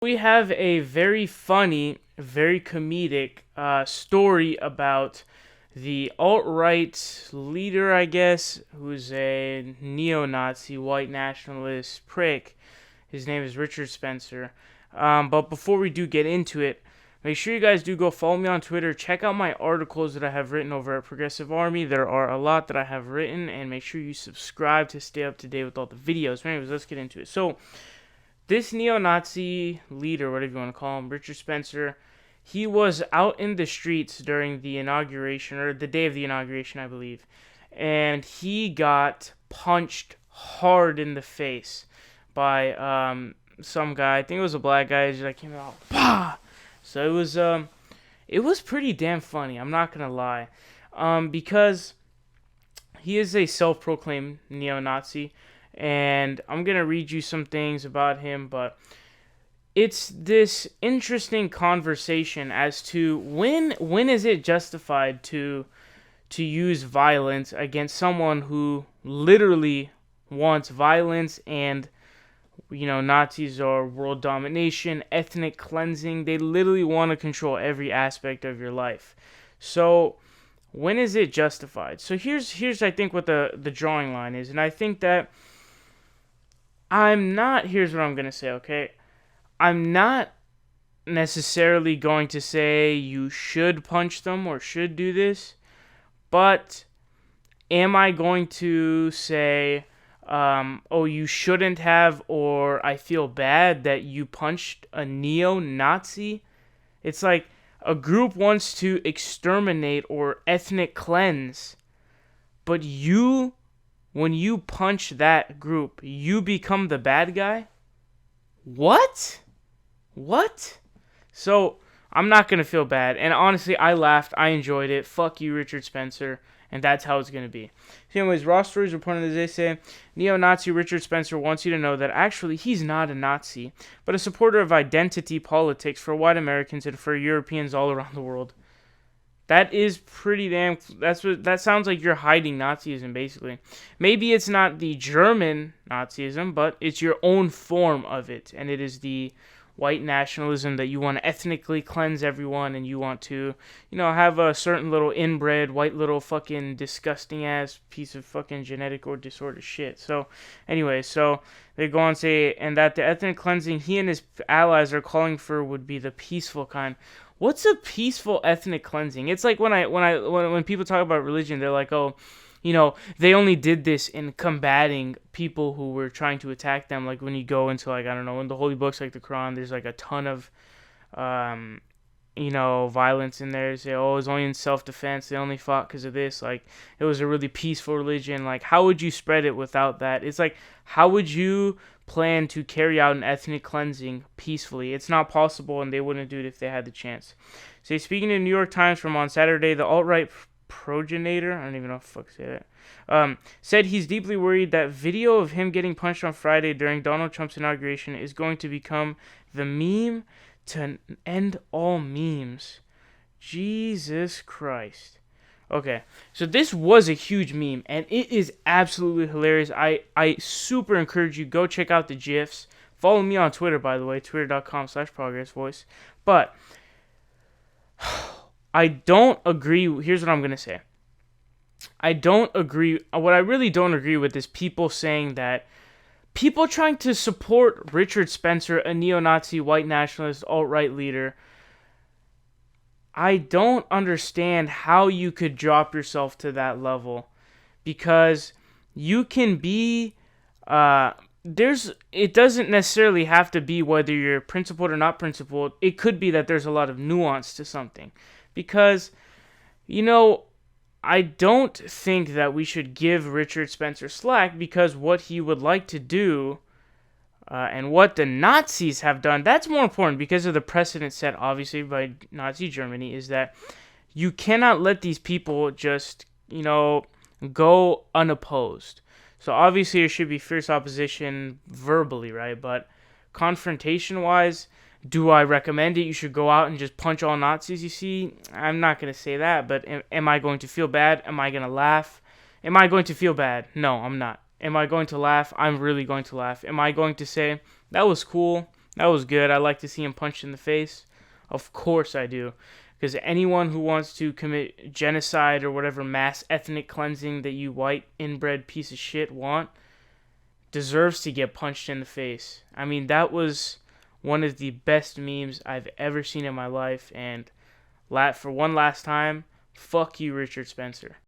We have a very funny, very comedic story about the alt-right leader, I guess, who's a neo-Nazi, white nationalist prick. His name is Richard Spencer. But before we do get into it, make sure you guys do go follow me on Twitter. Check out my articles that I have written over at Progressive Army. There are a lot that I have written, and make sure you subscribe to stay up to date with all the videos. But anyways, let's get into it. So, this neo-Nazi leader, whatever you want to call him, Richard Spencer, he was out in the streets during the inauguration, or the day of the inauguration, I believe, and he got punched hard in the face by some guy. I think it was a black guy. He just came out, bah! So it was pretty damn funny. I'm not gonna lie, because he is a self-proclaimed neo-Nazi, and I'm gonna read you some things about him, but it's this interesting conversation as to when is it justified to use violence against someone who literally wants violence. And Nazis are world domination, ethnic cleansing. They literally want to control every aspect of your life. So when is it justified? So here's I think what the drawing line is, and I think that here's what I'm going to say, okay? I'm not necessarily going to say you should punch them or should do this, but am I going to say, oh, you shouldn't have, or I feel bad that you punched a neo-Nazi? It's like a group wants to exterminate or ethnic cleanse, but when you punch that group, you become the bad guy? What? What? So, I'm not going to feel bad. And honestly, I laughed. I enjoyed it. Fuck you, Richard Spencer. And that's how it's going to be. So anyways, Raw Stories reporting as they say, neo-Nazi Richard Spencer wants you to know that actually he's not a Nazi, but a supporter of identity politics for white Americans and for Europeans all around the world. That is pretty damn. That sounds like you're hiding Nazism, basically. Maybe it's not the German Nazism, but it's your own form of it, and it is the white nationalism that you want to ethnically cleanse everyone, and you want to, have a certain little inbred, white little fucking disgusting ass piece of fucking genetic or disorder shit. So, anyway, so they go on to say, and that the ethnic cleansing he and his allies are calling for would be the peaceful kind. What's a peaceful ethnic cleansing? It's like when people talk about religion, they're like, oh, they only did this in combating people who were trying to attack them. Like when you go into I don't know, in the holy books like the Quran, there's like a ton of, violence in there. They say, oh, it was only in self-defense. They only fought because of this. Like it was a really peaceful religion. Like how would you spread it without that? It's like, how would you plan to carry out an ethnic cleansing peacefully? It's not possible, and they wouldn't do it if they had the chance. So speaking to the New York Times from on Saturday, the alt-right progenitor, I don't even know if fuck say that, said he's deeply worried that video of him getting punched on Friday during Donald Trump's inauguration is going to become the meme to end all memes. Jesus Christ. Okay, so this was a huge meme, and it is absolutely hilarious. I super encourage you, go check out the GIFs. Follow me on Twitter, by the way, twitter.com/progressvoice. But I don't agree. Here's what I'm going to say. I don't agree. What I really don't agree with is people saying that people trying to support Richard Spencer, a neo-Nazi, white nationalist, alt-right leader. I don't understand how you could drop yourself to that level, because you can be it doesn't necessarily have to be whether you're principled or not principled. It could be that there's a lot of nuance to something, because I don't think that we should give Richard Spencer slack, because what he would like to do and what the Nazis have done, that's more important because of the precedent set, obviously, by Nazi Germany, is that you cannot let these people just, go unopposed. So obviously there should be fierce opposition verbally, right? But confrontation-wise, do I recommend it? You should go out and just punch all Nazis, you see? I'm not going to say that, but am I going to feel bad? Am I going to laugh? Am I going to feel bad? No, I'm not. Am I going to laugh? I'm really going to laugh. Am I going to say, that was cool? That was good. I like to see him punched in the face. Of course I do. Because anyone who wants to commit genocide or whatever mass ethnic cleansing that you white inbred piece of shit want deserves to get punched in the face. I mean, that was one of the best memes I've ever seen in my life. And for one last time, fuck you, Richard Spencer.